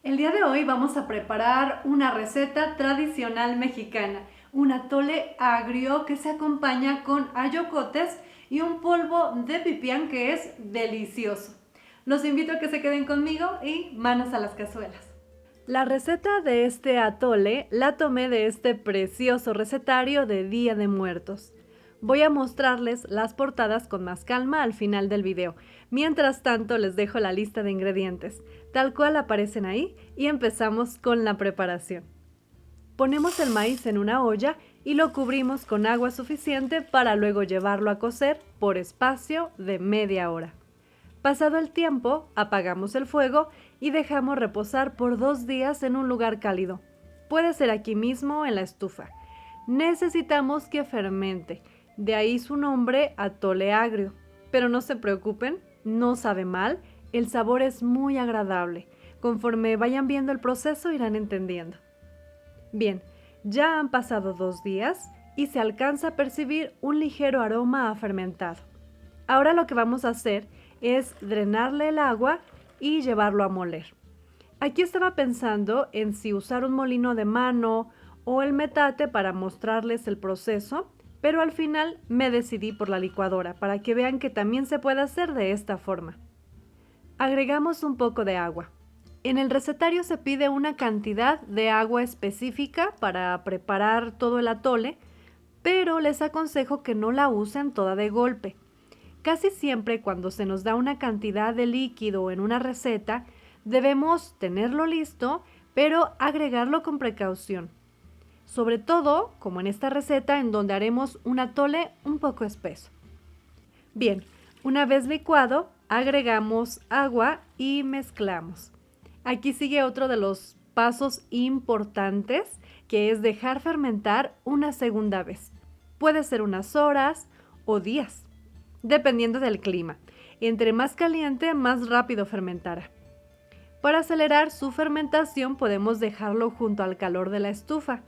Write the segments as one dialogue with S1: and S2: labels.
S1: El día de hoy vamos a preparar una receta tradicional mexicana, un atole agrio que se acompaña con ayocotes y un polvo de pipián que es delicioso. Los invito a que se queden conmigo y manos a las cazuelas. La receta de este atole la tomé de este precioso recetario de Día de Muertos. Voy a mostrarles las portadas con más calma al final del video. Mientras tanto, les dejo la lista de ingredientes, tal cual aparecen ahí, y empezamos con la preparación. Ponemos el maíz en una olla y lo cubrimos con agua suficiente para luego llevarlo a cocer por espacio de media hora. Pasado el tiempo, apagamos el fuego y dejamos reposar por 2 días en un lugar cálido. Puede ser aquí mismo en la estufa. Necesitamos que fermente, de ahí su nombre atole agrio. Pero no se preocupen, no sabe mal, el sabor es muy agradable. Conforme vayan viendo el proceso irán entendiendo. Bien, ya han pasado 2 días y se alcanza a percibir un ligero aroma a fermentado. Ahora lo que vamos a hacer es drenarle el agua y llevarlo a moler. Aquí estaba pensando en si usar un molino de mano o el metate para mostrarles el proceso, pero al final me decidí por la licuadora para que vean que también se puede hacer de esta forma. Agregamos un poco de agua. En el recetario se pide una cantidad de agua específica para preparar todo el atole, pero les aconsejo que no la usen toda de golpe. Casi siempre cuando se nos da una cantidad de líquido en una receta, debemos tenerlo listo, pero agregarlo con precaución. Sobre todo, como en esta receta en donde haremos un atole un poco espeso. Bien, una vez licuado, agregamos agua y mezclamos. Aquí sigue otro de los pasos importantes, que es dejar fermentar una segunda vez. Puede ser unas horas o días, dependiendo del clima. Entre más caliente, más rápido fermentará. Para acelerar su fermentación podemos dejarlo junto al calor de la estufa.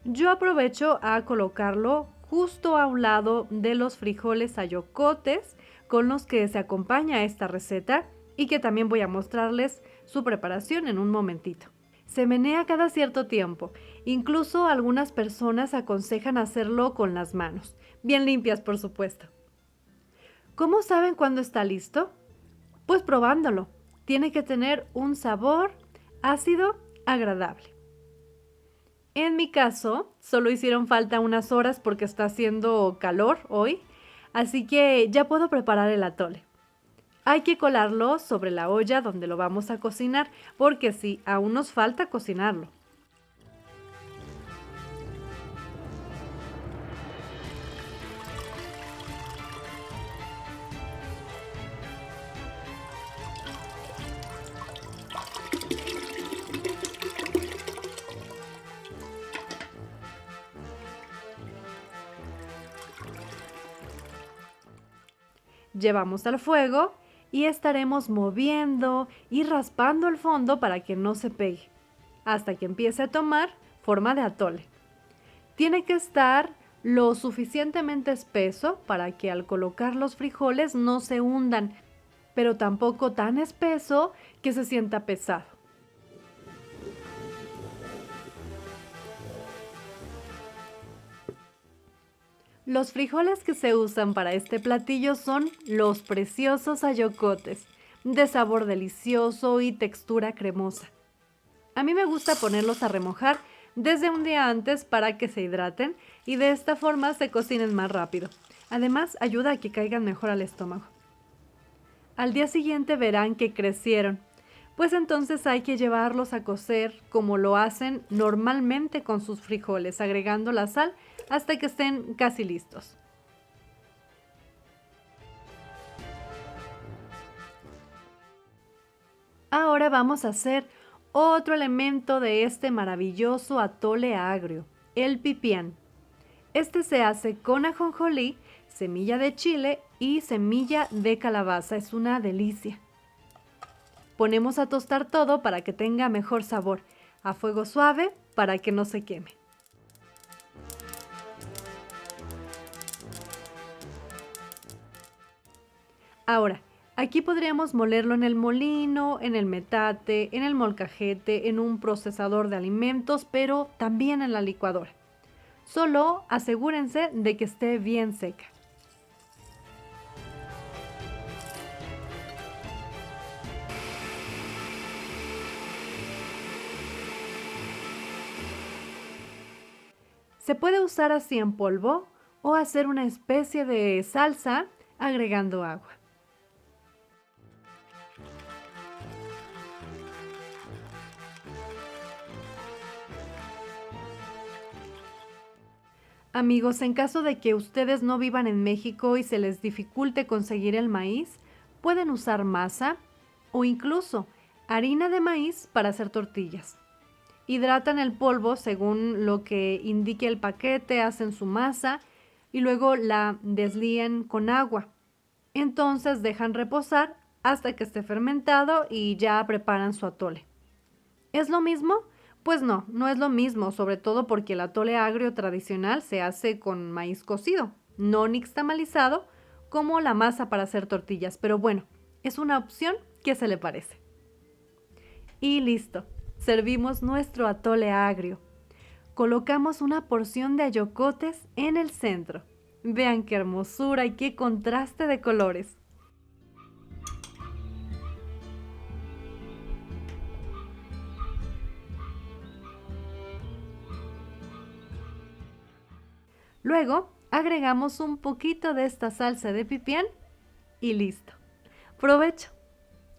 S1: Yo aprovecho a colocarlo justo a un lado de los frijoles ayocotes con los que se acompaña esta receta y que también voy a mostrarles su preparación en un momentito. Se menea cada cierto tiempo. Incluso algunas personas aconsejan hacerlo con las manos, bien limpias por supuesto. ¿Cómo saben cuándo está listo? Pues probándolo. Tiene que tener un sabor ácido agradable. En mi caso, solo hicieron falta unas horas porque está haciendo calor hoy, así que ya puedo preparar el atole. Hay que colarlo sobre la olla donde lo vamos a cocinar, porque sí, aún nos falta cocinarlo. Llevamos al fuego y estaremos moviendo y raspando el fondo para que no se pegue, hasta que empiece a tomar forma de atole. Tiene que estar lo suficientemente espeso para que al colocar los frijoles no se hundan, pero tampoco tan espeso que se sienta pesado. Los frijoles que se usan para este platillo son los preciosos ayocotes, de sabor delicioso y textura cremosa. A mí me gusta ponerlos a remojar desde un día antes para que se hidraten y de esta forma se cocinen más rápido. Además, ayuda a que caigan mejor al estómago. Al día siguiente verán que crecieron, pues entonces hay que llevarlos a cocer como lo hacen normalmente con sus frijoles, agregando la sal hasta que estén casi listos. Ahora vamos a hacer otro elemento de este maravilloso atole agrio, el pipián. Este se hace con ajonjolí, semilla de chile y semilla de calabaza. Es una delicia. Ponemos a tostar todo para que tenga mejor sabor, a fuego suave para que no se queme. Ahora, Aquí podríamos molerlo en el molino, en el metate, en el molcajete, en un procesador de alimentos, pero también en la licuadora. Solo asegúrense de que esté bien seca. Se puede usar así en polvo o hacer una especie de salsa agregando agua. Amigos, en caso de que ustedes no vivan en México y se les dificulte conseguir el maíz, pueden usar masa o incluso harina de maíz para hacer tortillas. Hidratan el polvo según lo que indique el paquete, hacen su masa y luego la deslíen con agua. Entonces dejan reposar hasta que esté fermentado y ya preparan su atole. ¿Es lo mismo? Pues no, no es lo mismo, sobre todo porque el atole agrio tradicional se hace con maíz cocido, no nixtamalizado como la masa para hacer tortillas, pero bueno, es una opción que se le parece. Y listo, servimos nuestro atole agrio. Colocamos una porción de ayocotes en el centro. Vean qué hermosura y qué contraste de colores. Luego agregamos un poquito de esta salsa de pipián y listo. ¡Provecho!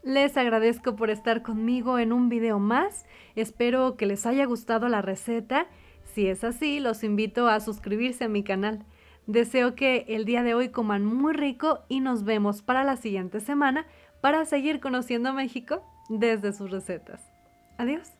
S1: Les agradezco por estar conmigo en un video más. Espero que les haya gustado la receta. Si es así, los invito a suscribirse a mi canal. Deseo que el día de hoy coman muy rico y nos vemos para la siguiente semana para seguir conociendo México desde sus recetas. Adiós.